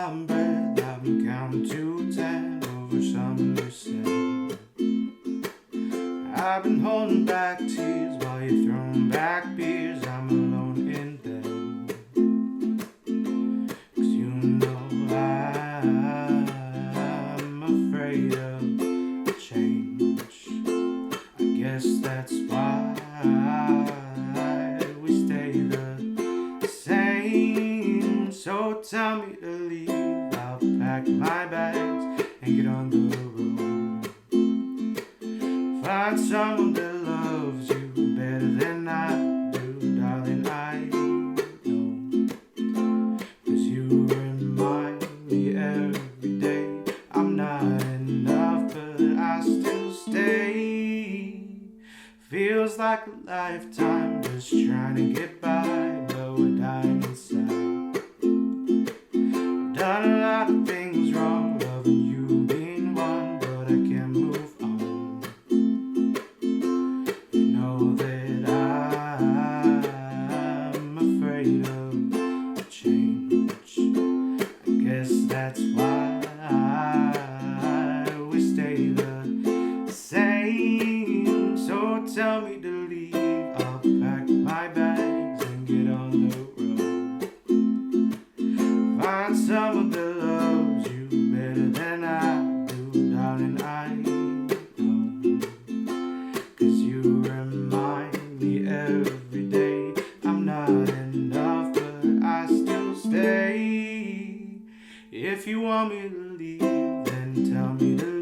I'm breath, I've been counting to 10 over something you said. I've been holding back tears while you're throwing back beers. I'm alone in bed, 'cause you know I'm afraid of change. I guess that's why we stay the same. So tell me to leave, I'll pack my bags and get on the road. Find someone that loves you better than I do, darling, I know. 'Cause you remind me every day I'm not enough, but I still stay. Feels like a lifetime just trying to get by, but we're dying inside. I've done a lot of things wrong, loving you being one, but I can't move on. You know that I'm afraid of change. I guess that's why we stay the same. So tell me to leave, I'll pack my bags and get on the road. Find someone that loves you better than I do, darling, I know. 'Cause you remind me every day I'm not enough, but I still stay. If you want me to leave, then tell me to leave.